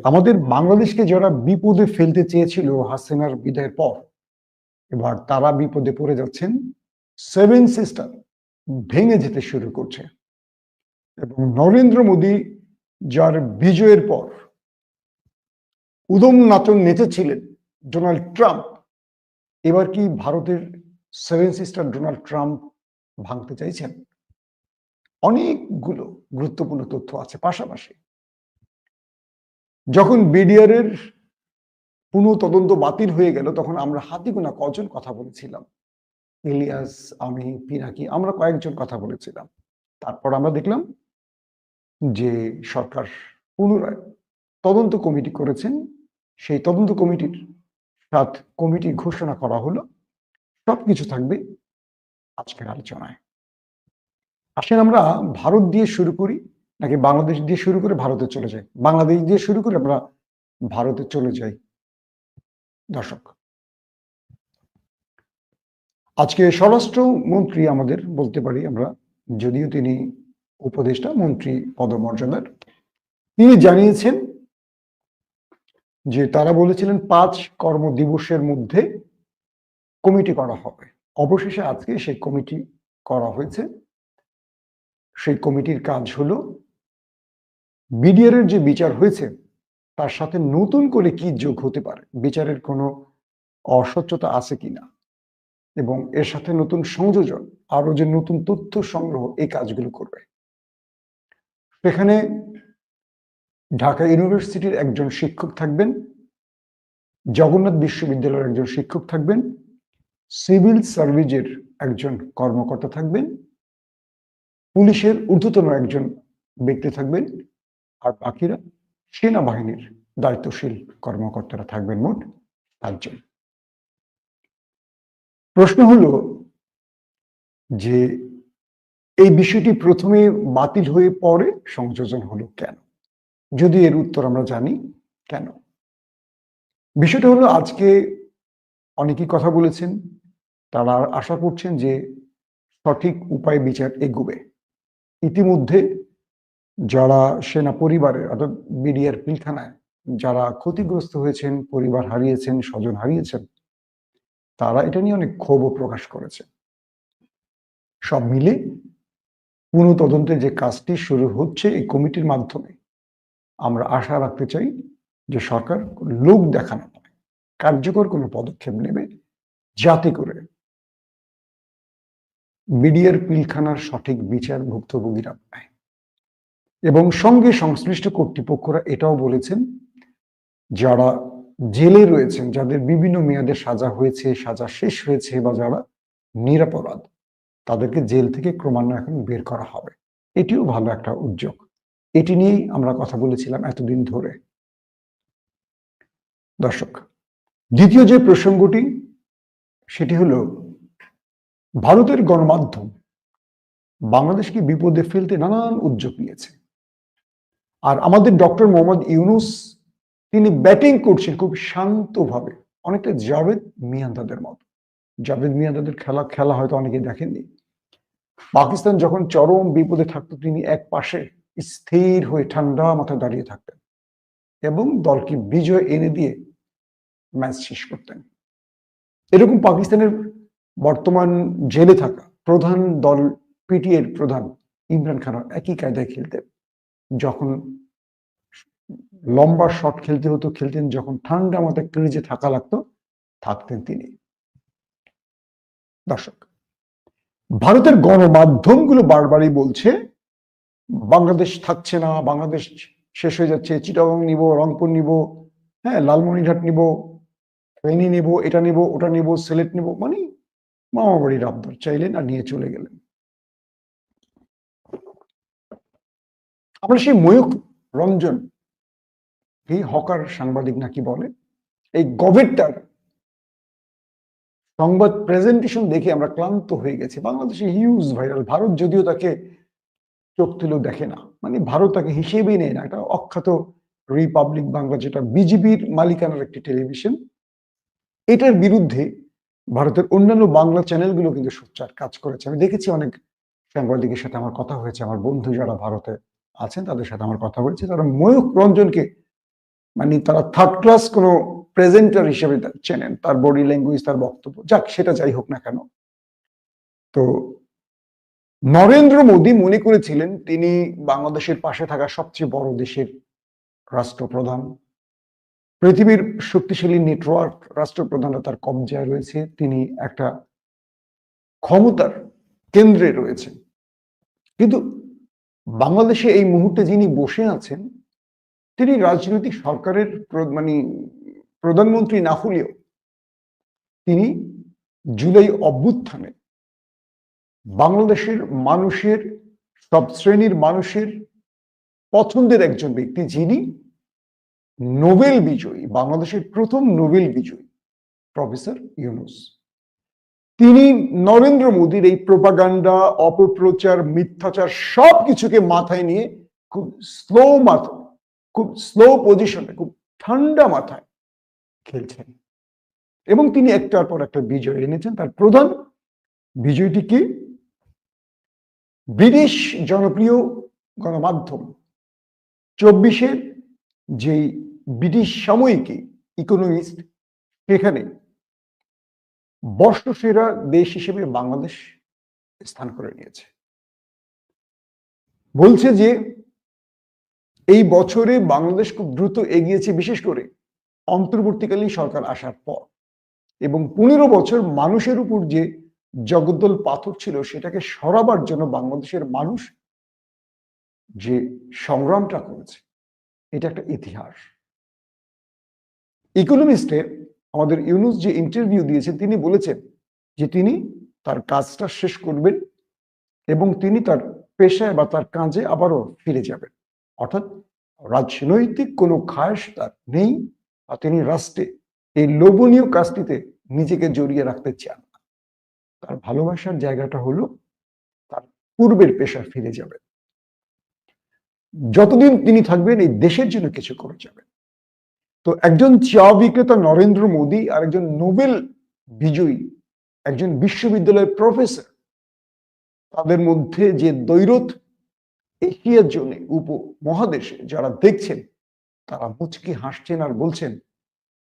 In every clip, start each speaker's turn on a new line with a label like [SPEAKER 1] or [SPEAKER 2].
[SPEAKER 1] আমাদের বাংলাদেশকে যারা বিপদে ফেলতে চেয়েছিল হাসিনার বিদায়ের পর, এবার তারা বিপদে পড়ে যাচ্ছেন। সেভেন সিস্টার ভেঙে যেতে শুরু করছে এবং নরেন্দ্র মোদী যার বিজয়ের পর উদম নাচন নেচেছিলেন ডোনাল্ড ট্রাম্প, এবার কি ভারতের সেভেন সিস্টার ডোনাল্ড ট্রাম্প ভাঙতে চাইছেন? অনেকগুলো গুরুত্বপূর্ণ তথ্য আছে। পাশাপাশি যখন বিডিআর এর পুনঃ তদন্ত বাতিল হয়ে গেল, তখন আমরা হাতে গোনা কজন কথা বলেছিলাম। ইলিয়াস, আমি, পিনাকি, আমরা কয়েকজন কথা বলেছিলাম। তারপর আমরা দেখলাম যে সরকার পুনরায় তদন্ত কমিটি করেছেন। সেই তদন্ত কমিটির 7 কমিটি ঘোষণা করা হলো। সবকিছু থাকবে আজকের আলোচনায়। আসেন আমরা ভারত দিয়ে শুরু করি, নাকি বাংলাদেশ দিয়ে শুরু করে ভারতে চলে যাই? বাংলাদেশ দিয়ে শুরু করে আমরা ভারতে চলে যাই। দর্শক, আজকে স্বরাষ্ট্রমন্ত্রী আমাদের বলতে পারি আমরা, যদিও তিনি উপদেষ্টা মন্ত্রী পদমর্যাদার, তিনি জানিয়েছেন যে তারা বলেছিলেন 5 কর্মদিবসের মধ্যে কমিটি করা হবে। অবশেষে আজকে সেই কমিটি করা হয়েছে। সেই কমিটির কাজ হলো বিডিআর এর যে বিচার হয়েছে তার সাথে নতুন করে কি যোগ হতে পারে, বিচারের কোনো অস্বচ্ছতা আছে কিনা, এবং এর সাথে নতুন সংযোজন, আরো যে নতুন তথ্য সংগ্রহ, এই কাজগুলো করবে। সেখানে ঢাকা ইউনিভার্সিটির একজন শিক্ষক থাকবেন, জগন্নাথ বিশ্ববিদ্যালয়ের একজন শিক্ষক থাকবেন, সিভিল সার্ভিসের একজন কর্মকর্তা থাকবেন, পুলিশের ঊর্ধ্বতন একজন ব্যক্তি থাকবেন, আর বাকিরা সেনাবাহিনীর দায়িত্বশীল কর্মকর্তারা থাকবেন। মোট 7 জন। প্রশ্ন হলো যে এই বিষয়টি প্রথমে বাতিল হয়ে পরে সংযোজন হলো কেন? যদি এর উত্তর আমরা জানি কেন। বিষয়টা হলো, আজকে অনেকেই কথা বলেছেন, তারা আশা করছেন যে সঠিক উপায় বিচার এগোবে। ইতিমধ্যে যারা সেনা পরিবারের অর্থাৎ বিডিআর পিলখানায় যারা ক্ষতিগ্রস্ত হয়েছেন, পরিবার হারিয়েছেন, স্বজন হারিয়েছেন, তারা এটা নিয়ে অনেক ক্ষোভও প্রকাশ করেছে। সব মিলে পুনঃ তদন্তের যে কাজটি শুরু হচ্ছে এই কমিটির মাধ্যমে, আমরা আশা রাখতে চাই যে সরকার লোক দেখানো নয়, কার্যকর কোনো পদক্ষেপ নেবে, যাতে করে বিডিআর পিলখানার সঠিক বিচার ভুক্তভোগীরা পায়। এবং সঙ্গে সংশ্লিষ্ট কর্তৃপক্ষরা এটাও বলেছেন, যারা জেলে রয়েছেন, যাদের বিভিন্ন মেয়াদে সাজা হয়েছে, সাজা শেষ হয়েছে, বা যারা নিরপরাধ, তাদেরকে জেল থেকে ক্রমান্বয়ে এখন বের করা হবে। এটিও ভালো একটা উদ্যোগ। এটি নিয়েই আমরা কথা বলেছিলাম এতদিন ধরে। দর্শক, দ্বিতীয় যে প্রসঙ্গটি, সেটি হলো ভারতের গণমাধ্যম বাংলাদেশকে বিপদে ফেলতে নানান উদ্যোগ নিয়েছে। আর আমাদের ডক্টর মোহাম্মদ ইউনূস, তিনি ব্যাটিং করছেন খুব শান্তভাবে, অনেকটা জাভেদ মিয়াঁদাদের মতো। জাভেদ মিয়াঁদাদের খেলা হয়তো অনেকে দেখেননি। পাকিস্তান যখন চরম বিপদে থাকতো, তিনি এক পাশে স্থির হয়ে ঠান্ডা মাথায় দাঁড়িয়ে থাকতেন এবং দলকে বিজয় এনে দিয়ে ম্যাচ শেষ করতেন। এরকম পাকিস্তানের বর্তমান জেলে থাকা প্রধান দল পিটিএর প্রধান ইমরান খান একই কায়দায় খেলতেন। যখন লম্বা শট খেলতে হতো খেলতেন, যখন ঠান্ডা মাথায় ক্রিজে থাকা লাগতো থাকতেন তিনি। দর্শক, ভারতের গণমাধ্যমগুলো বারবারই বলছে বাংলাদেশ থাকছে না, বাংলাদেশ শেষ হয়ে যাচ্ছে, চিটাগং নিব, রংপুর নিব, হ্যাঁ, লালমনিরহাট নিব, ফেনী নিব, এটা নিব, ওটা নিব, সিলেট নিব, মানে মামা বাড়ির আবদার চাইলেন আর নিয়ে চলে গেলেন। আমরা সেই ময়ূক রঞ্জন, এই হকার সাংবাদিক নাকি বলে, এই গভীরটার সংবাদ প্রেজেন্টেশন দেখে আমরা ক্লান্ত হয়ে গেছি। বাংলাদেশে হিউজ ভাইরাল, ভারত যদিও তাকে চোখ তুলেও দেখে না, মানে ভারত তাকে হিসেবেই নেয় না। এটা অখ্যাত রিপাবলিক বাংলা, যেটা বিজেপির মালিকানার একটি টেলিভিশন, এটার বিরুদ্ধে ভারতের অন্যান্য বাংলা চ্যানেলগুলো কিন্তু সোচ্চার কাজ করেছে। আমি দেখেছি অনেক সাংবাদিকের সাথে আমার কথা হয়েছে, আমার বন্ধু যারা ভারতে আছেন তাদের সাথে আমার কথা হয়েছে, তারা ময়ূক রঞ্জনকে মানে তারা থার্ড ক্লাস কোনো প্রেজেন্টার হিসেবে চেনেন, তার বডি ল্যাঙ্গুয়েজ, তার বক্তব্য, যাক সেটা যাই হোক না কেন। তো নরেন্দ্র মোদী মনে করেছিলেন তিনি বাংলাদেশের পাশে থাকা সবচেয়ে বড় দেশের রাষ্ট্রপ্রধান, পৃথিবীর শক্তিশালী নেটওয়ার্ক রাষ্ট্রপ্রধানরা তার কবজায় রয়েছে, তিনি একটা ক্ষমতার কেন্দ্রে রয়েছে। কিন্তু বাংলাদেশে এই মুহূর্তে যিনি বসে আছেন তিনি রাজনৈতিক সরকারের মানে প্রধানমন্ত্রী না হলেও তিনি জুলাই অভ্যুত্থানে বাংলাদেশের মানুষের, সব শ্রেণীর মানুষের পছন্দের একজন ব্যক্তি, যিনি নোবেল বিজয়ী, বাংলাদেশের প্রথম নোবেল বিজয়ী প্রফেসর ইউনূস। তিনি নরেন্দ্র মোদীর এই প্রোপাগান্ডা, অপপ্রচার, মিথ্যাচার সবকিছুকে মাথায় নিয়ে খুব স্লো পজিশনে, খুব ঠান্ডা মাথায় খেলছেন এবং তিনি একটার পর একটা বিজয় এনেছেন। তার প্রধান বিজয়টি কি? ব্রিটিশ জনপ্রিয় গণমাধ্যম 24-এর যেই ব্রিটিশ সাময়িকী ইকোনমিস্ট, সেখানে বর্ষসেরা দেশ হিসেবে বাংলাদেশ স্থান করে নিয়েছে। বলছে যে এই বছরে বাংলাদেশ খুব দ্রুত এগিয়েছে, বিশেষ করে অন্তর্বর্তীকালীন সরকার আসার পর, এবং 15 বছর মানুষের উপর যে জগদ্দল পাথর ছিল সেটাকে সরাবার জন্য বাংলাদেশের মানুষ যে সংগ্রামটা করেছে, এটা একটা ইতিহাস। ইকোনমিস্টে আমাদের ইউনূস যে ইন্টারভিউ দিয়েছেন, তিনি বলেছেন যে তিনি তার কাজটা শেষ করবেন এবং তিনি তার পেশায় বা তার কাজে আবারও ফিরে যাবেন। অর্থাৎ রাজনৈতিক কোনো খায়েশ তার নেই, আর তিনি রাষ্ট্রে এই লোভনীয় কাজটিতে নিজেকে জড়িয়ে রাখতে চান না। তার ভালোবাসার জায়গাটা হলো তার পূর্বের পেশায় ফিরে যাবেন। যতদিন তিনি থাকবেন এই দেশের জন্য কিছু করে যাবেন। তো একজন চা বিক্রেতা নরেন্দ্র মোদী আর একজন নোবেল বিজয়ী, একজন বিশ্ববিদ্যালয়ের প্রফেসর, তাদের মধ্যে যে দ্বৈরথ এশিয়ার জন্য উপমহাদেশে যারা দেখছেন তারা মুচকি হাসছেন আর বলছেন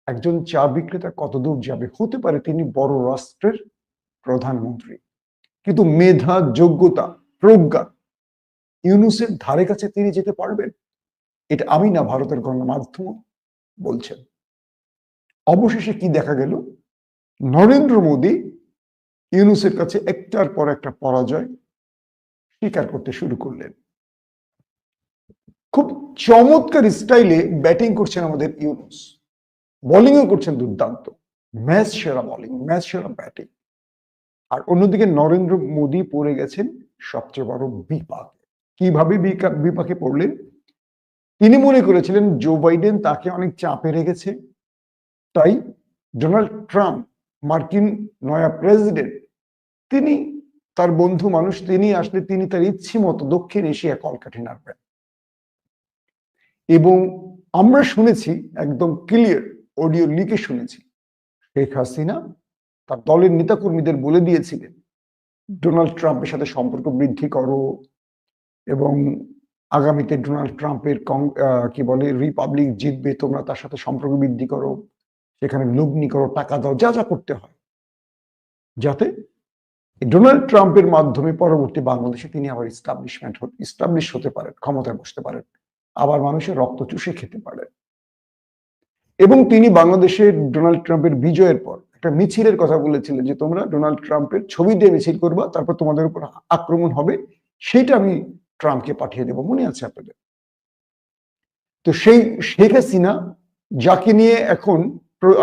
[SPEAKER 1] একজন চা বিক্রেতা কতদূর যাবে, হতে পারে তিনি বড় রাষ্ট্রের প্রধানমন্ত্রী, কিন্তু মেধা, যোগ্যতা, প্রজ্ঞা ইউনূসের ধারে কাছে তিনি যেতে পারবেন? এটা আমি না, ভারতের গণমাধ্যম বলছেন। অবশেষে কি দেখা গেল? নরেন্দ্র মোদী ইউনূসের কাছে একটার পর একটা পরাজয় স্বীকার করতে শুরু করলেন। খুব চমৎকার স্টাইলে ব্যাটিং করছেন আমাদের ইউনূস, বোলিংও করছেন দুর্দান্ত, ম্যাচ সেরা বোলিং, ম্যাচ সেরা ব্যাটিং। আর অন্যদিকে নরেন্দ্র মোদী পড়ে গেছেন সবচেয়ে বড় বিপাকে। কিভাবে বিপাকে পড়লেন? তিনি মনে করেছিলেন জো বাইডেন তাকে অনেক চাপে রেখেছে, তাই ডোনাল্ড ট্রাম্প, মার্কিন নয়া প্রেসিডেন্ট, তিনি তার বন্ধু মানুষ, তিনি আসলে তিনি তার ইচ্ছে মতো দক্ষিণ এশিয়া কলকাঠি নাড়বেন। এবং আমরা শুনেছি, একদম ক্লিয়ার অডিও লিখে শুনেছি, শেখ হাসিনা তার দলের নেতাকর্মীদের বলে দিয়েছিলেন ডোনাল্ড ট্রাম্পের সাথে সম্পর্ক বৃদ্ধি করো এবং আগামীতে ডোনাল্ড ট্রাম্পের কি বলে রিপাবলিক জিতবে, তোমরা তার সাথে সম্পর্ক বৃদ্ধি করো, সেখানে লগ্নি করো, টাকা দাও, যা যা করতে হয়, যাতে ডোনাল্ড ট্রাম্পের মাধ্যমে পরবর্তী বাংলাদেশে তিনি আবার ইস্টাবলিশ হতে পারেন, ক্ষমতায় বসতে পারেন, আবার মানুষের রক্ত চুষে খেতে পারেন। এবং তিনি বাংলাদেশের ডোনাল্ড ট্রাম্পের বিজয়ের পর একটা মিছিলের কথা বলেছিলেন যে তোমরা ডোনাল্ড ট্রাম্পের ছবি দিয়ে মিছিল করবা, তারপর তোমাদের উপর আক্রমণ হবে, সেটা আমি ট্রাম্পকে পাঠিয়ে দেব, মনে আছে আপনাদের? তো সেই শেখ হাসিনা, যাকে নিয়ে এখন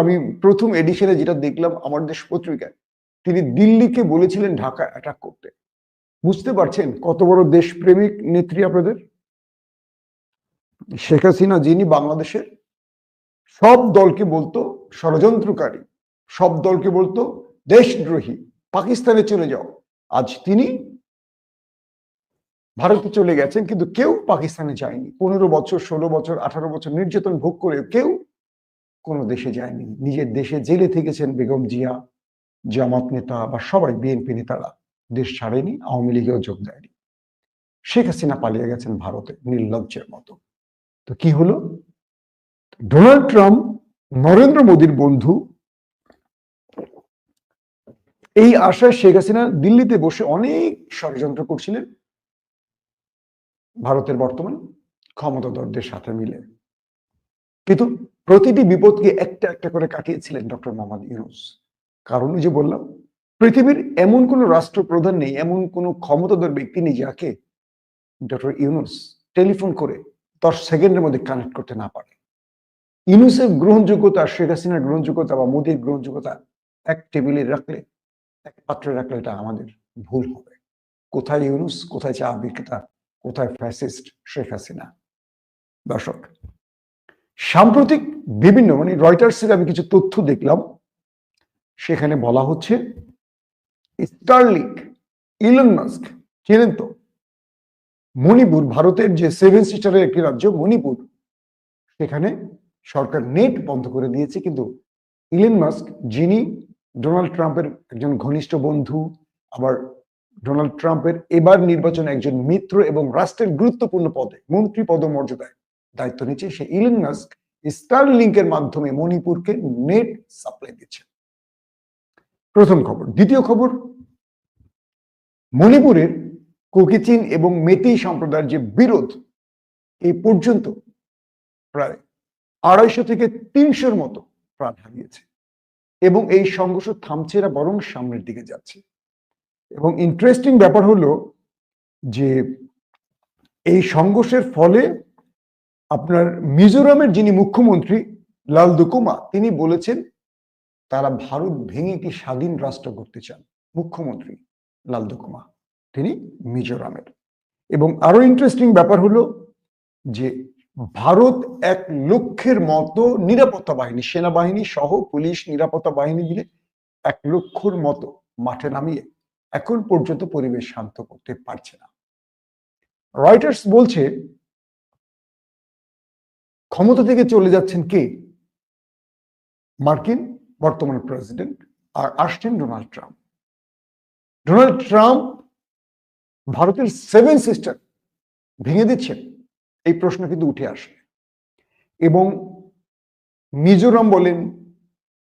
[SPEAKER 1] আমি প্রথম এডিশনে যেটা দেখলাম আমার দেশ পত্রিকায়, তিনি দিল্লিকে বলেছিলেন ঢাকা অ্যাটাক করতে। বুঝতে পারছেন কত বড় দেশপ্রেমিক নেত্রী আপনাদের? শেখ হাসিনা, যিনি বাংলাদেশের সব দলকে বলতো ষড়যন্ত্রকারী, সব দলকে বলতো দেশদ্রোহী, পাকিস্তানে চলে যাও, আজ তিনি ভারতে চলে গেছেন, কিন্তু কেউ পাকিস্তানে যায়নি। 15 বছর, 16 বছর, 18 বছর নির্যাতন ভোগ করে কেউ কোনো দেশে যায়নি। নিজের দেশে জেলে থেকেছেন বেগম জিয়া, জামাত নেতা বা সবাই, বিএনপি নেতারা দেশ ছাড়েনি, আওয়ামী লীগেও যোগ দেয়নি। শেখ হাসিনা পালিয়ে গেছেন ভারতে নির্লজ্জের মতো। তো কি হলো? ডোনাল্ড ট্রাম্প নরেন্দ্র মোদীর বন্ধু, এই আশায় শেখ হাসিনা দিল্লিতে বসে অনেক ষড়যন্ত্র করছিলেন ভারতের বর্তমান ক্ষমতাধরদের সাথে মিলে, কিন্তু প্রতিটি বিপদকে একটা একটা করে কাটিয়েছিলেন ডক্টর মোহাম্মদ ইউনূস। কারণ যে বললাম, পৃথিবীর এমন কোন রাষ্ট্রপ্রধান নেই, এমন কোন ক্ষমতাধর ব্যক্তি নেই যাকে ডক্টর ইউনূস টেলিফোন করে 10 সেকেন্ডের মধ্যে কানেক্ট করতে না পারে। ইউনূসের গ্রহণযোগ্যতা, শেখ হাসিনার গ্রহণযোগ্যতা বা মোদীর গ্রহণযোগ্যতা এক টেবিলে রাখলে, এক পাত্রে রাখলে এটা আমাদের ভুল হবে। কোথায় ইউনূস, কোথায় চা বিক্রেতা, কোথায় ফ্যাসিস্ট শেখ হাসিনা? দর্শক, সাম্প্রতিক বিভিন্ন রয়টার্সের আমি কিছু তথ্য দেখলাম, সেখানে বলা হচ্ছে স্টারলিংক, ইলন মাস্ক চেনেন তো, মণিপুর, ভারতের যে 7 সিস্টারের একটি রাজ্য মণিপুর, সেখানে সরকার নেট বন্ধ করে দিয়েছে, কিন্তু ইলন মাস্ক, যিনি ডোনাল্ড ট্রাম্পের একজন ঘনিষ্ঠ বন্ধু, আবার ডোনাল্ড ট্রাম্পের এবার নির্বাচনে একজন মিত্র এবং রাষ্ট্রের গুরুত্বপূর্ণ পদে, মন্ত্রী পদমর্যাদায় দায়িত্ব নিচ্ছে, সে ইলন মাস্ক স্টারলিংকের মাধ্যমে মণিপুরকে নেট সাপ্লাই দিচ্ছে। প্রথম খবর। দ্বিতীয় খবর, মণিপুরের কুকিচিন এবং মেতেই সম্প্রদায়ের যে বিরোধ, এই পর্যন্ত প্রায় 250 থেকে 300-র মতো প্রাণ হারিয়েছে এবং এই সংঘর্ষ থামছে না, বরং সামনের দিকে যাচ্ছে। এবং ইন্টারেস্টিং ব্যাপার হলো যে এই সংঘর্ষের ফলে আপনার মিজোরামের যিনি মুখ্যমন্ত্রী লালদুকুমা, তিনি বলেছেন তারা ভারত ভেঙে একটি স্বাধীন রাষ্ট্র করতে চান। মুখ্যমন্ত্রী লালদুকুমা, তিনি মিজোরামের। এবং আরো ইন্টারেস্টিং ব্যাপার হলো যে ভারত 1 লক্ষের মতো নিরাপত্তা বাহিনী, সেনাবাহিনী সহ পুলিশ, নিরাপত্তা বাহিনী মিলে 1 লক্ষর মতো মাঠে নামিয়ে এখন পর্যন্ত পরিবেশ শান্ত করতে পারছে না। রয়টার্স বলছে ক্ষমতা থেকে চলে যাচ্ছেন কে? মার্কিন বর্তমান প্রেসিডেন্ট, আর আসছেন ডোনাল্ড ট্রাম্প। ডোনাল্ড ট্রাম্প ভারতের 7 সিস্টার ভেঙে দিচ্ছেন, এই প্রশ্ন কিন্তু উঠে আসে। এবং মিজোরাম বলেন,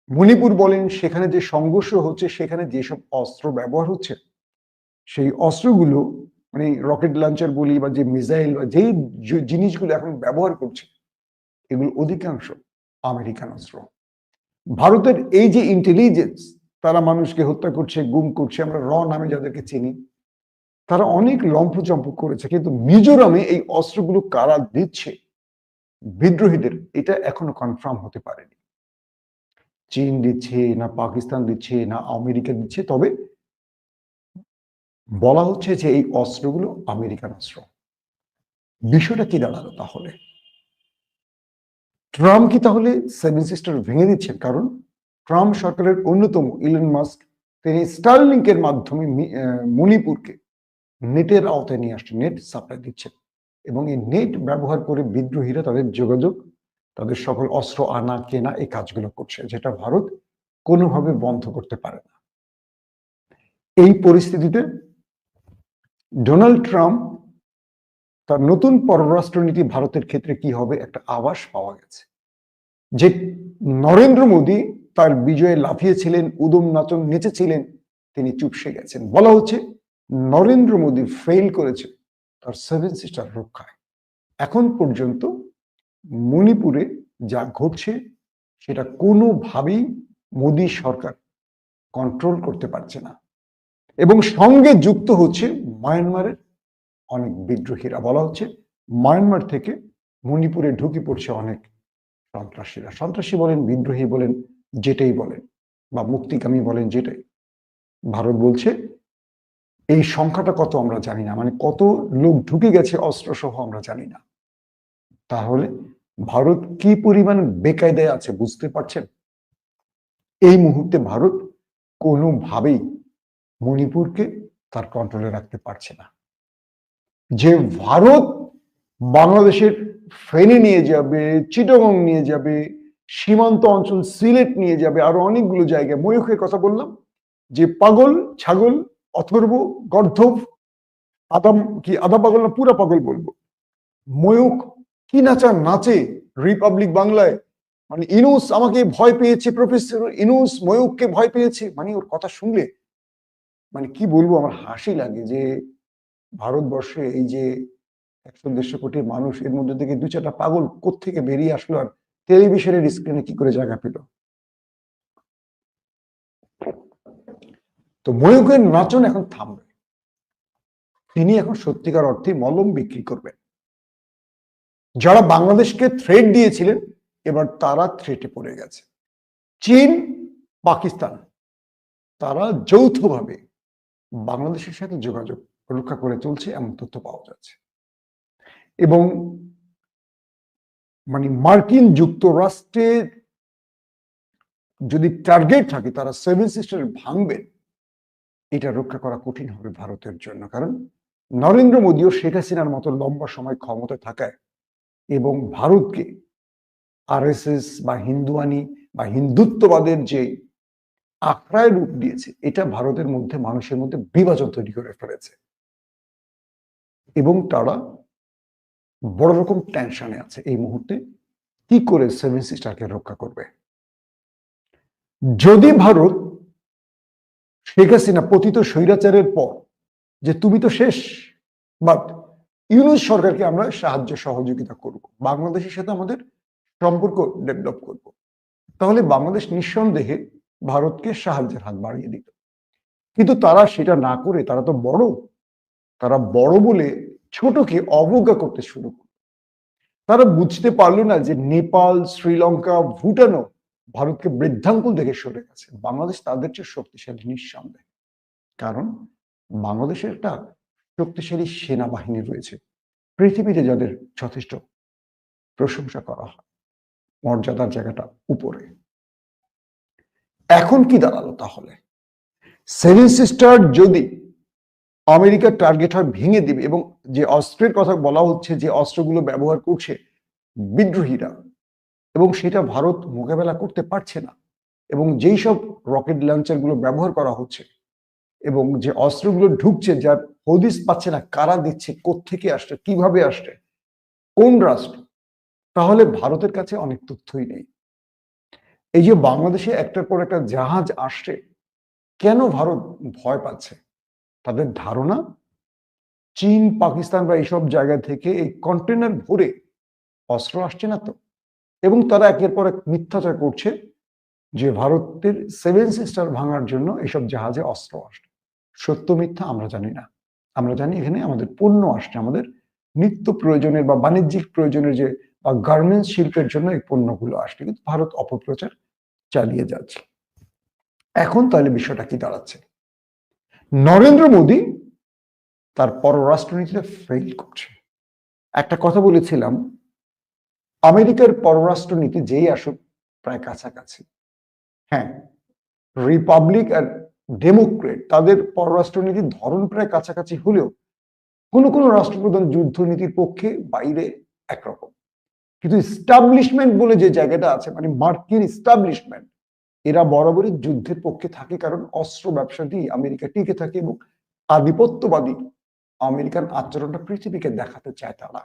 [SPEAKER 1] মণিপুর বলেন, সেখানে যে সংঘর্ষ হচ্ছে, সেখানে যেসব অস্ত্র ব্যবহার হচ্ছে, সেই অস্ত্রগুলো রকেট লঞ্চার বলি বা যে মিসাইল বা যেই জিনিসগুলো এখন ব্যবহার করছে, এগুলো অধিকাংশ আমেরিকান অস্ত্র। ভারতের এই যে ইন্টেলিজেন্স, তারা মানুষকে হত্যা করছে, গুম করছে, আমরা র নামে যাদেরকে চিনি, তারা অনেক লম্ফচম্প করেছে, কিন্তু মিজোরামে এই অস্ত্রগুলো কারা দিচ্ছে বিদ্রোহীদের, এটা এখনো কনফার্ম হতে পারেনি। চীন দিচ্ছে না, পাকিস্তান দিচ্ছে না, আমেরিকা দিচ্ছে, তবে বলা হচ্ছে যে এই অস্ত্রগুলো আমেরিকান অস্ত্র। বিষয়টা কি দাঁড়ালো তাহলে? ট্রাম্প কি তাহলে 7 সিস্টার ভেঙে দিচ্ছেন? কারণ ট্রাম্প সরকারের অন্যতম ইলন মাস্ক, তিনি স্টারলিংকের মাধ্যমে মণিপুরকে নেটের আওতায় নিয়ে আসছেন, নেট সাপ্লাই দিচ্ছেন, এবং এই নেট ব্যবহার করে বিদ্রোহীরা তাদের যোগাযোগ, তাদের সকল অস্ত্র আনা কেনা, এই কাজগুলো করছে, যেটা ভারত কোনোভাবে বন্ধ করতে পারে না। এই পরিস্থিতিতে ডোনাল্ড ট্রাম্প তার নতুন পররাষ্ট্রনীতি ভারতের ক্ষেত্রে কি হবে, একটা আভাস পাওয়া গেছে। যে নরেন্দ্র মোদী তার বিজয়ে লাফিয়েছিলেন, উদম নাচন নেচেছিলেন, তিনি চুপসে গেছেন। বলা হচ্ছে নরেন্দ্র মোদী ফেল করেছে তার 7 সিস্টার রক্ষায়। এখন পর্যন্ত মণিপুরে যা ঘটছে, সেটা কোনোভাবেই মোদী সরকার কন্ট্রোল করতে পারছে না, এবং সঙ্গে যুক্ত হচ্ছে মায়ানমারের অনেক বিদ্রোহীরা। বলা হচ্ছে মায়ানমার থেকে মণিপুরে ঢুকে পড়ছে অনেক সন্ত্রাসীরা। সন্ত্রাসী বলেন, বিদ্রোহী বলেন, যেটাই বলেন, বা মুক্তিকামী বলেন, যেটাই। ভারত বলছে এই সংখ্যাটা কত আমরা জানি না, কত লোক ঢুকে গেছে অস্ত্র সহ আমরা জানি না। তাহলে ভারত কি পরিমাণ বেকায়দায় আছে বুঝতে পারছেন? এই মুহূর্তে ভারত কোনোভাবেই মণিপুরকে তার কন্ট্রোলে রাখতে পারছে না। যে ভারত বাংলাদেশের ফেনী নিয়ে যাবে, চিটাগং নিয়ে যাবে, সীমান্ত অঞ্চল সিলেট নিয়ে যাবে, আরো অনেকগুলো জায়গায়, ময়ূখের কথা বললাম, যে পাগল ছাগল, অথর্ব, গর্ধব, আদা পাগল না পুরা পাগল বলবো, ময়ূখ কি নাচা নাচে রিপাবলিক বাংলায় মানে ইনুস আমাকে ভয় পেয়েছে, প্রফেসর ইনুস ময়ূককে ভয় পেয়েছে, মানে ওর কথা শুনলে মানে কি বলবো, আমার হাসি লাগে যে ভারতবর্ষে এই যে 100-150 কোটি মানুষ, এর মধ্যে থেকে দু চারটা পাগল কোত্থেকে বেরিয়ে আসলো আর টেলিভিশনের স্ক্রিনে কি করে জায়গা পেল। তো ময়ূকের নাচন এখন থামবে, তিনি এখন সত্যিকার অর্থে মলম বিক্রি করবেন। যারা বাংলাদেশকে থ্রেট দিয়েছিলেন এবার তারা থ্রেটে পড়ে গেছে। চীন, পাকিস্তান তারা যৌথভাবে বাংলাদেশের সাথে যোগাযোগ রক্ষা করে চলছে এমন তথ্য পাওয়া যাচ্ছে। এবং মানে মার্কিন যুক্তরাষ্ট্রের যদি টার্গেট থাকে তারা 7 সিস্টার ভাঙবেন, এটা রক্ষা করা কঠিন হবে ভারতের জন্য। কারণ নরেন্দ্র মোদী ও শেখ হাসিনার মতো লম্বা সময় ক্ষমতায় থাকায় এবং ভারতকে আরএসএস বা হিন্দুয়ানি বা হিন্দুত্ববাদের যে আখড়ায় রূপ দিয়েছে, এটা ভারতের মধ্যে মানুষের মধ্যে বিভাজন তৈরি করে ফেলেছে এবং তারা বড় রকম টেনশনে আছে এই মুহূর্তে কি করে 7 সিস্টারকে রক্ষা করবে। যদি ভারত শেখ হাসিনা পতিত স্বৈরাচারের পর যে তুমি তো শেষ, বাট ইউনূস সরকারকে আমরা সাহায্য সহযোগিতা করব, বাংলাদেশের সাথে আমাদের সম্পর্ক ডেভেলপ করব, তাহলে বাংলাদেশ নিঃসন্দেহে ভারতকে সাহায্যের হাত বাড়িয়ে দিত। কিন্তু তারা সেটা না করে তারা তো বড়, তারা বড় বলে ছোটকে অবজ্ঞা করতে শুরু করল। তারা বুঝতে পারলো না যে নেপাল, শ্রীলঙ্কা, ভুটানও ভারতকে বৃদ্ধাঙ্গুল দেখে সরে গেছে। বাংলাদেশ তাদের চেয়ে শক্তিশালী নিঃসন্দেহে, কারণ বাংলাদেশের একটা শক্তিশালী সেনাবাহিনী রয়েছে, পৃথিবীতে যাদের যথেষ্ট প্রশংসা করা হয়, মর্যাদার জায়গাটা উপরে। এখন কি দাঁড়ালো তাহলে? 7 সিস্টার যদি আমেরিকার টার্গেট হয় ভেঙে দিবে, এবং যে অস্ত্রের কথা বলা হচ্ছে, যে অস্ত্রগুলো ব্যবহার করছে বিদ্রোহীরা, এবং সেটা ভারত মোকাবেলা করতে পারছে না, এবং যেই সব রকেট লঞ্চারগুলো ব্যবহার করা হচ্ছে এবং যে অস্ত্রগুলো ঢুকছে যার হদিস পাচ্ছে না কারা দিচ্ছে, কোত্থেকে আসছে, কিভাবে আসছে, কোন রাষ্ট্র, তাহলে ভারতের কাছে অনেক তথ্যই নেই। এই যে বাংলাদেশে একটার পর একটা জাহাজ আসছে, কেন ভারত ভয় পাচ্ছে? তাদের ধারণা চীন, পাকিস্তান বা এইসব জায়গা থেকে এই কন্টেনার ভরে অস্ত্র আসছে না তো, এবং তারা একের পর এক মিথ্যাচার করছে যে ভারতের 7 সিস্টার ভাঙার জন্য এইসব জাহাজে অস্ত্র আসছে। সত্য মিথ্যা আমরা জানি না, আমরা জানি এখানে আমাদের পণ্য আসছে, আমাদের নিত্য প্রয়োজনের বা বাণিজ্যিক প্রয়োজনের যে বা গার্মেন্টস শিল্পের জন্য এই পণ্যগুলো আসছে, কিন্তু ভারত অপপ্রচার চালিয়ে যাচ্ছে। এখন তাহলে বিষয়টা কি দাঁড়াচ্ছে? নরেন্দ্র মোদী তার পররাষ্ট্রনীতিতে ফেল করছে। একটা কথা বলেছিলাম, আমেরিকার পররাষ্ট্রনীতি যেই আসুক প্রায় কাছাকাছি। হ্যাঁ, রিপাবলিক আর ডেমোক্রেট তাদের পররাষ্ট্রনীতির ধরন প্রায় কাছাকাছি হলেও কোন কোন রাষ্ট্রপ্রধান যুদ্ধনীতির পক্ষে, বাইরে একরকম, কিন্তু ইস্টাবলিশমেন্ট বলে যে জায়গাটা আছে, মানে মার্কিন ইস্টাবলিশমেন্ট, এরা বরাবরই যুদ্ধের পক্ষে থাকে, কারণ অস্ত্র ব্যবসা দিয়ে আমেরিকা টিকে থাকে এবং আধিপত্যবাদী আমেরিকান আচরণটা পৃথিবীকে দেখাতে চায় তারা।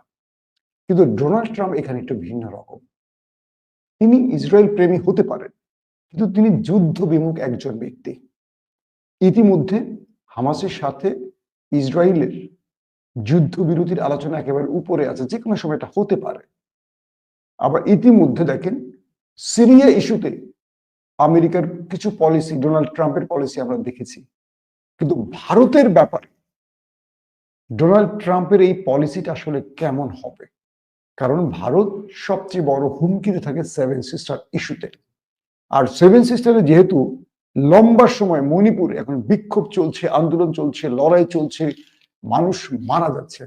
[SPEAKER 1] কিন্তু ডোনাল্ড ট্রাম্প এখানে একটু ভিন্ন রকম। তিনি ইসরায়েল প্রেমী হতে পারেন, কিন্তু তিনি যুদ্ধ বিমুখ একজন ব্যক্তি। ইতিমধ্যে হামাসের সাথে ইসরায়েলের যুদ্ধবিরতির আলোচনা একেবারে উপরে আছে, যে কোনো সময় এটা হতে পারে। আবার ইতিমধ্যে দেখেন সিরিয়া ইস্যুতে আমেরিকার কিছু পলিসি, ডোনাল্ড ট্রাম্পের পলিসি আমরা দেখেছি, কিন্তু ভারতের ব্যাপারে ডোনাল্ড ট্রাম্পের এই পলিসিটা আসলে কেমন হবে? কারণ ভারত সবচেয়ে বড় হুমকিতে থাকে 7 সিস্টার ইস্যুতে। আর 7 সিস্টারে যেহেতু লম্বা সময় মণিপুরে এখন বিক্ষোভ চলছে, আন্দোলন চলছে, লড়াই চলছে, মানুষ মারা যাচ্ছে,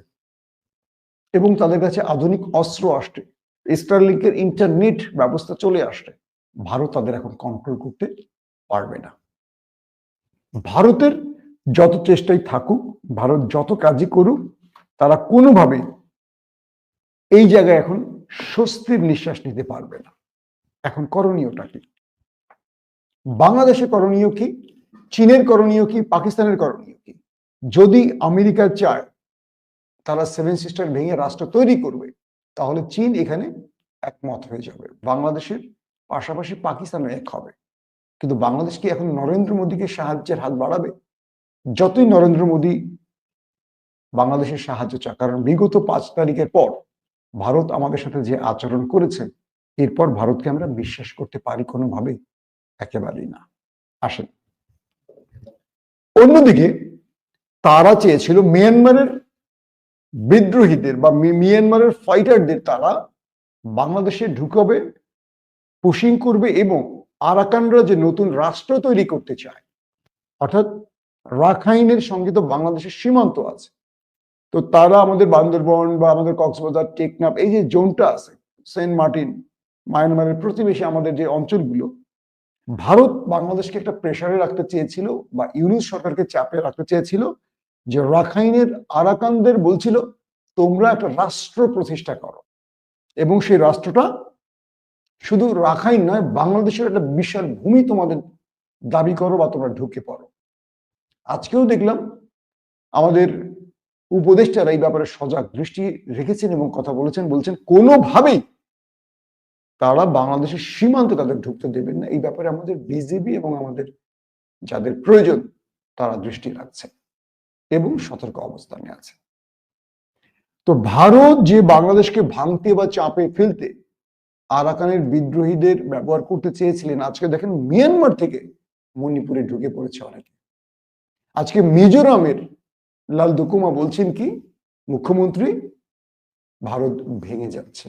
[SPEAKER 1] এবং তাদের কাছে আধুনিক অস্ত্র আসছে, স্টারলিংকের ইন্টারনেট ব্যবস্থা চলে আসছে, ভারত তাদের এখন কন্ট্রোল করতে পারবে না। ভারতের যত চেষ্টাই থাকুক, ভারত যত কাজই করুক, তারা কোনোভাবে এই জায়গায় এখন স্বস্তির নিঃশ্বাস নিতে পারবে না। এখন করণীয়টা কি? বাংলাদেশের করণীয় কি? চীনের করণীয় কি? পাকিস্তানের করণীয় কি? যদি আমেরিকা চায় তারা 7 সিস্টার ভেঙে রাষ্ট্র তৈরি করবে, তাহলে চীন এখানে একমত হয়ে যাবে, বাংলাদেশের পাশাপাশি পাকিস্তানও এক হবে। কিন্তু বাংলাদেশ কি এখন নরেন্দ্র মোদীকে সাহায্যের হাত বাড়াবে? যতই নরেন্দ্র মোদী বাংলাদেশের সাহায্য চায়, কারণ বিগত 5 তারিখের পর ভারত আমাদের সাথে যে আচরণ করেছে, এরপর ভারতকে আমরা বিশ্বাস করতে পারি কোনোভাবে? একেবারেই না। আসেন, অন্যদিকে তারা চেয়েছিল মিয়ানমারের বিদ্রোহীদের বা মিয়ানমারের ফাইটারদের তারা বাংলাদেশে ঢুকাবে, পুশিং করবে এবং আরাকানরা যে নতুন রাষ্ট্র তৈরি করতে চায়, অর্থাৎ রাখাইনের সঙ্গে তো বাংলাদেশের সীমান্ত আছে, তো তারা আমাদের বান্দরবন বা আমাদের কক্সবাজার, টেকনাফ, এই যে জোনটা আছে, সেন্ট মার্টিন, মায়ানমারের প্রতিবেশী আমাদের যে অঞ্চলগুলো, ভারত বাংলাদেশকে একটা প্রেসারে রাখতে চেয়েছিল বা ইউনূস সরকারকে চাপে রাখতে চেয়েছিল, যে রাখাইনের আরাকানদের বলছিল তোমরা একটা রাষ্ট্র প্রতিষ্ঠা করো, এবং সেই রাষ্ট্রটা শুধু রাখাইন নয়, বাংলাদেশের একটা বিশাল ভূমি তোমাদের দাবি করো বা তোমরা ঢুকে পড়ো। আজকেও দেখলাম আমাদের উপদেষ্টারা এই ব্যাপারে সজাগ দৃষ্টি রেখেছেন এবং কথা বলেছেন, বলছেন কোনোভাবেই তারা বাংলাদেশের সীমান্তে তাদের ঢুকতে দেবেন না। এই ব্যাপারে আমাদের বিজেপি এবং আমাদের যাদের প্রয়োজন তারা দৃষ্টি রাখছে এবং সতর্ক অবস্থানে আছে। তো ভারত যে বাংলাদেশকে ভাঙতে বা চাপে ফেলতে আরাকানের বিদ্রোহীদের ব্যবহার করতে চেয়েছিলেন, আজকে দেখেন মিয়ানমার থেকে মণিপুরে ঢুকে পড়েছে অনেকে। আজকে মিজোরামের লালদুকুমা বলছেন কি, মুখ্যমন্ত্রী ভারত ভেঙে যাচ্ছে।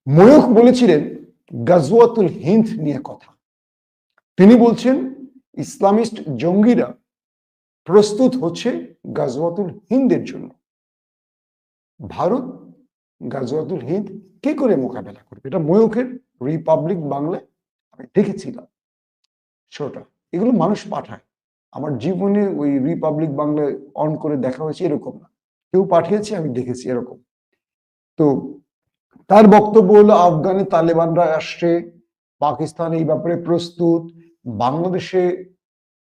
[SPEAKER 1] ময়ূখ বলেছিলেন গাজওয়াতুল হিন্দ নিয়ে কথা, তিনি বলছেন ইসলামিস্ট জঙ্গিরা প্রস্তুত হচ্ছে গাজওয়াতুল হিন্দের জন্য। ভারত গাজওয়াতুল হিন্দ কি করে মোকাবেলা করবে, এটা ময়ূখের রিপাবলিক বাংলায় আমি দেখেছিলাম শোটা। এগুলো মানুষ পাঠায়, আমার জীবনে ওই রিপাবলিক বাংলায় অন করে দেখা হয়েছে এরকম না, কেউ পাঠিয়েছে আমি দেখেছি এরকম। তো তার বক্তব্য হলো আফগানে তালেবানরা আসছে, পাকিস্তান এই ব্যাপারে প্রস্তুত, বাংলাদেশে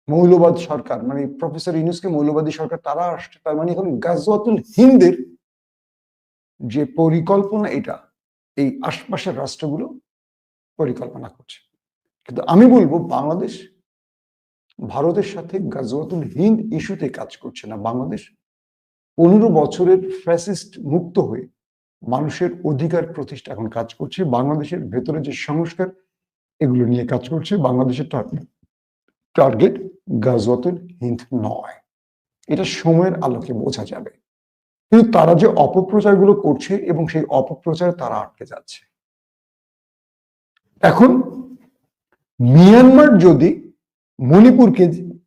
[SPEAKER 1] মৌলবাদ সরকার মানে প্রফেসর ইউনূসকে মৌলবাদী সরকার তারা আসছে, তার মানে এখন গাজওয়াতুল হিন্দের যে পরিকল্পনা, এটা এই আশপাশের রাষ্ট্রগুলো পরিকল্পনা করছে। কিন্তু আমি বলবো বাংলাদেশ ভারতের সাথে গাজওয়াতুল হিন্দ ইস্যুতে কাজ করছে না। বাংলাদেশ 15 বছরের ফ্যাসিস্ট মুক্ত হয়ে মানুষের অধিকার প্রতিষ্ঠা এখন কাজ করছে, বাংলাদেশের ভেতরে যে সংস্কার এগুলো নিয়ে কাজ করছে। বাংলাদেশের টার্গেট গাজওয়াতুল হিন্দ নয়, এটা সময়ের আলোকে বোঝা যাবে। কিন্তু তারা যে অপপ্রচারগুলো করছে এবং সেই অপপ্রচারে তারা আটকে যাচ্ছে। এখন মিয়ানমার যদি মণিপুরকে,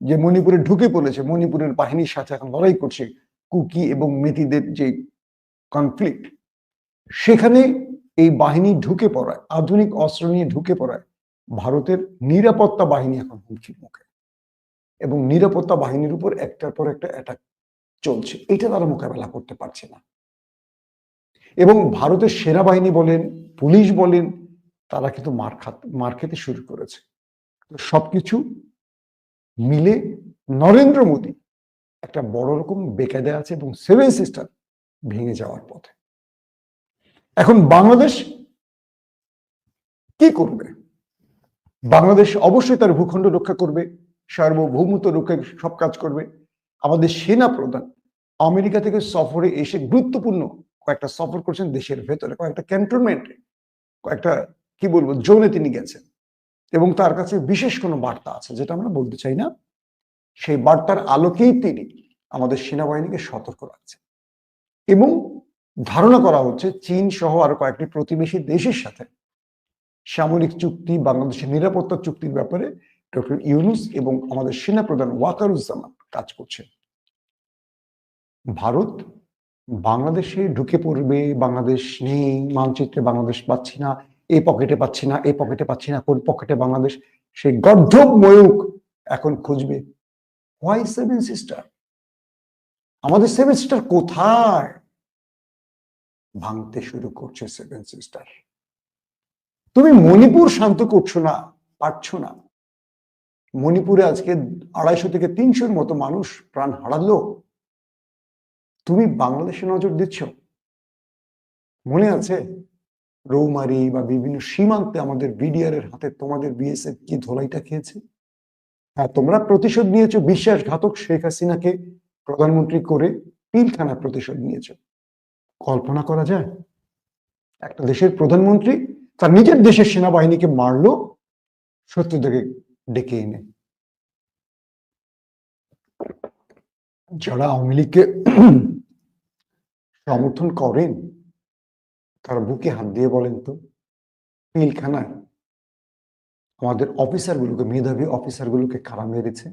[SPEAKER 1] যে মণিপুরে ঢুকে পড়েছে, মণিপুরের বাহিনীর সাথে এখন লড়াই করছে, কুকি এবং মেতিদের যে কনফ্লিক্ট, সেখানে এই বাহিনী ঢুকে পড়ায়, আধুনিক অস্ত্র নিয়ে ঢুকে পড়ায় ভারতের নিরাপত্তা বাহিনী এখন হুমকির মুখে, এবং নিরাপত্তা বাহিনীর উপর একটার পর একটা অ্যাটাক চলছে, এটা তারা মোকাবেলা করতে পারছে না। এবং ভারতের সেনাবাহিনী বলেন, পুলিশ বলেন, তারা কিন্তু মার খেতে শুরু করেছে। সবকিছু মিলে নরেন্দ্র মোদী একটা বড় রকম বেকায়দা আছে এবং 7 সিস্টার ভেঙে যাওয়ার পথে। এখন বাংলাদেশ কি করবে? বাংলাদেশ অবশ্যই তার ভূখণ্ড রক্ষা করবে, সার্বভৌমত্ব রক্ষায় সব কাজ করবে। আমাদের সেনা প্রধান আমেরিকা থেকে সফরে এসে গুরুত্বপূর্ণ কয়েকটা সফর করছেন দেশের ভেতরে, কয়েকটা ক্যান্টনমেন্টে, কয়েকটা কি বলবো জোনে তিনি গেছেন, এবং তার কাছে বিশেষ কোনো বার্তা আছে যেটা আমরা বলতে চাই না। সেই বার্তার আলোকেই তিনি আমাদের সেনাবাহিনীকে সতর্ক রাখছেন, এবং ধারণা করা হচ্ছে চীন সহ আরো কয়েকটি প্রতিবেশী দেশের সাথে সামরিক চুক্তি, বাংলাদেশের নিরাপত্তা চুক্তির ব্যাপারে ডক্টর ইউনূস এবং আমাদের সেনাপ্রধান ওয়াকারুজ্জামান কাজ করছেন। ভারত বাংলাদেশে ঢুকে পড়বে, বাংলাদেশ নেই মানচিত্রে, বাংলাদেশ পাচ্ছি না, এই পকেটে পাচ্ছি না, এই পকেটে পাচ্ছি না, কোন পকেটে বাংলাদেশ, সেই গর্ধব ময়ূখ এখন খুঁজবে হোয়াই 7 সিস্টার। আমাদের 7 সিস্টার কোথায়? ভাঙতে শুরু করছে 7 সিস্টার। তুমি মণিপুর শান্ত করছো না, পারছো না। মণিপুরে আজকে 250 থেকে 300-র মতো মানুষ প্রাণ হারালো, তুমি বাংলাদেশে নজর দিচ্ছ। মনে আছে রৌমারি বা বিভিন্ন সীমান্তে আমাদের বিডিআর এর হাতে তোমাদের বিএসএফ কি ধোলাইটা খেয়েছে? হ্যাঁ, তোমরা প্রতিশোধ নিয়েছো বিশ্বাসঘাতক শেখ হাসিনাকে প্রধানমন্ত্রী করে পিলখানা প্রতিশোধ নিয়েছো। কল্পনা করা যায় একটা দেশের প্রধানমন্ত্রী তার নিজের দেশের সেনাবাহিনীকে মারলো শত্রুদেরকে ডেকে এনে। যারা আওয়ামী লীগকে সমর্থন করেন তারা বুকে হাত দিয়ে বলেন তো, পিলখানায় আমাদের অফিসারগুলোকে, মেধাবী অফিসারগুলোকে কারা মেরেছে?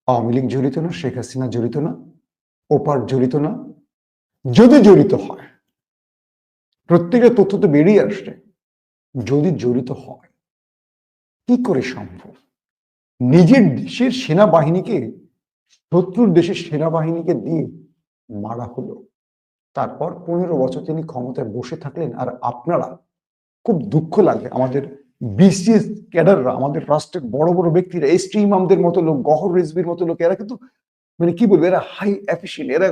[SPEAKER 1] আওয়ামী লীগ জড়িত না, শেখ হাসিনা জড়িত না, ওপার জড়িত না? যদি জড়িত হয়, প্রত্যেকের তথ্য তো বেরিয়ে আসছে, যদি জড়িত হয় কি করে সম্ভব নিজের দেশের সেনাবাহিনীকে শত্রুর দেশের সেনাবাহিনীকে দিয়ে মারা হলো? তারপর 15 বছর তিনি ক্ষমতায় বসে থাকলেন। আর আপনারা, খুব দুঃখ লাগে আমাদের বিসিএস ক্যাডাররা, আমাদের রাষ্ট্রের বড় বড় ব্যক্তিরা, এস টি ইমামদের মতো লোক, গহর রেজবির মতো লোক, এরা কিন্তু মানে কি বলবো, এরা হাই এফিশিয়েন্ট, এরা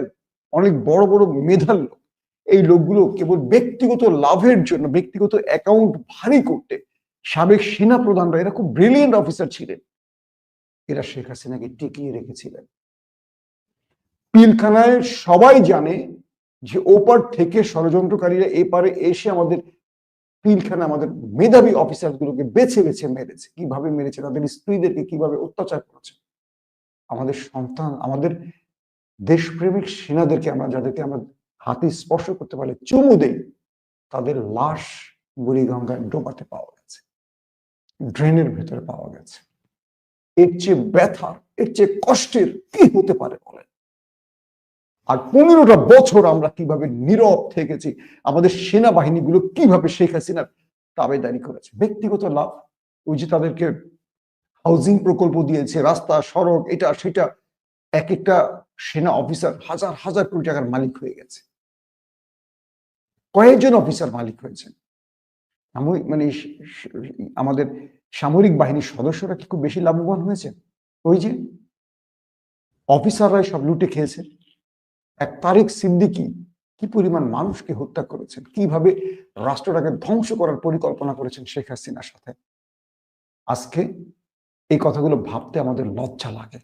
[SPEAKER 1] অনেক বড় বড় মেধার লোক। এই লোকগুলো কেবল ব্যক্তিগত লাভের জন্য, ব্যক্তিগত অ্যাকাউন্ট ভারী করতে, সাবেক সেনা প্রধানরা, এরা খুব ব্রিলিয়েন্ট অফিসার ছিলেন, এরা শেখ হাসিনাকে টিকিয়ে রেখেছিলেন। পিলখানায় সবাই জানে যে ওপার থেকে ষড়যন্ত্রকারীরা এপারে এসে আমাদের পিলখানা, আমাদের মেধাবী অফিসার গুলোকে বেছে বেছে মেরেছে। কিভাবে মেরেছে, তাদের স্ত্রীদেরকে কিভাবে অত্যাচার করেছে, আমাদের সন্তান, আমাদের দেশপ্রেমিক সেনাদেরকে, আমরা যাদেরকে আমরা হাতে স্পর্শ করতে পারলে চুমু দেই, তাদের লাশ বুড়িগঙ্গায় ডোবাতে পাওয়া গেছে, ড্রেনের ভেতরে পাওয়া গেছে। এর চেয়ে ব্যথার, এর চেয়ে কষ্টের কি হতে পারে বলেন? আর 15টা বছর আমরা কিভাবে নীরব থেকেছি, আমাদের সেনাবাহিনীগুলো কিভাবে শেখ হাসিনার তাবেদারি করেছে। ব্যক্তিগত লাভ, ওই যে তাদেরকে হাউজিং প্রকল্প দিয়েছে, রাস্তা সড়ক এটা সেটা, এক একটা সেনা অফিসার হাজার হাজার কোটি টাকার মালিক হয়ে গেছে। কয়েকজন অফিসার মালিক হয়েছেন। মানে আমাদের সামরিক বাহিনীর সদস্যরা কি খুব বেশি লাভবান হয়েছে? ওই যে অফিসাররাই সব লুটে খেয়েছে। এক তারেক সিদ্দিকী কি পরিমাণ মানুষকে হত্যা করেছেন, কিভাবে রাষ্ট্রটাকে ধ্বংস করার পরিকল্পনা করেছেন শেখ হাসিনার সাথে। আজকে এই কথাগুলো ভাবতে আমাদের লজ্জা লাগে।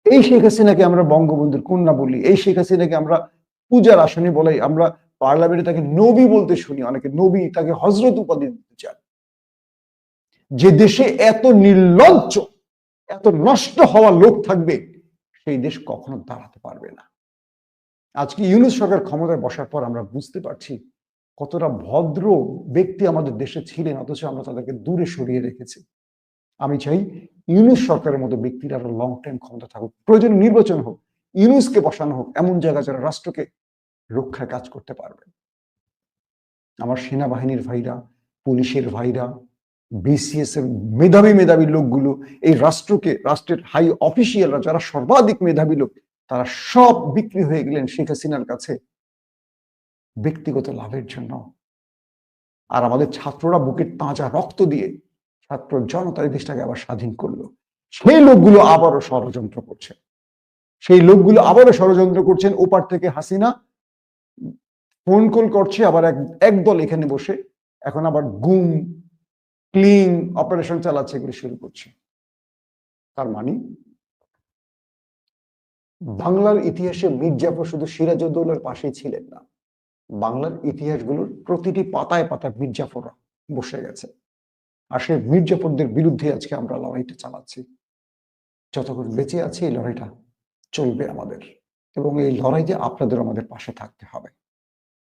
[SPEAKER 1] এই শেখ হাসিনাকে আমরা বঙ্গবন্ধুর কন্যা বলি, এই শেখ হাসিনাকে আমরা পূজার আসনে বলাই, আমরা পার্লামেন্টে তাকে নবী বলতে শুনি, অনেকে নবী, তাকে হজরত উপাধি দিতে চান। যে দেশে এত নির্লজ্জ, এত নষ্ট হওয়া লোক থাকবে, সেই দেশ কখনো দাঁড়াতে পারবে না। আজকে ইউনূস সরকার ক্ষমতায় বসার পর আমরা বুঝতে পারছি কতটা ভদ্র ব্যক্তি আমাদের দেশে ছিলেন, অথচ আমরা তাদেরকে দূরে সরিয়ে রেখেছি। আমি চাই ইউনূস সরকারের মতো ব্যক্তিরা আরো লং টাইম ক্ষমতা থাকুক, প্রয়োজন নির্বাচন হোক, ইউনূসকে বসানো হোক এমন জায়গা যারা রাষ্ট্রকে রক্ষায় কাজ করতে পারবে। আমার সেনাবাহিনীর ভাইরা, পুলিশের ভাইরা, বিসিএস এর মেধাবী মেধাবী লোকগুলো, এই রাষ্ট্রকে, রাষ্ট্রের হাই অফিসিয়ালরা যারা সর্বাধিক মেধাবী লোক, তারা সব বিক্রি হয়ে গেলেন শেখ হাসিনার কাছে ব্যক্তিগত লাভের জন্য। আর আমাদের ছাত্ররা বুকের তাজা রক্ত দিয়ে ছাত্র জনতা এই দেশটাকে আবার স্বাধীন করলো। সেই লোকগুলো আবারও ষড়যন্ত্র করছে, সেই লোকগুলো আবারও ষড়যন্ত্র করছেন। ওপার থেকে হাসিনা ফোন কল করছে, আবার একদল এখানে বসে এখন আবার গুম ক্লিং অপারেশন চালাচ্ছে, এগুলো শুরু করছে। তার মানে বাংলার ইতিহাসে মীর জাফর শুধু সিরাজউদ্দৌলার পাশেই ছিলেন না, বাংলার ইতিহাসগুলোর প্রতিটি পাতায় পাতায় মীর জাফররা বসে গেছে। আর সেই মীর জাফরদের বিরুদ্ধে আজকে আমরা লড়াইটা চালাচ্ছি। যতক্ষণ বেঁচে আছি এই লড়াইটা চলবে আমাদের, এবং এই লড়াইতে আপনাদের আমাদের পাশে থাকতে হবে।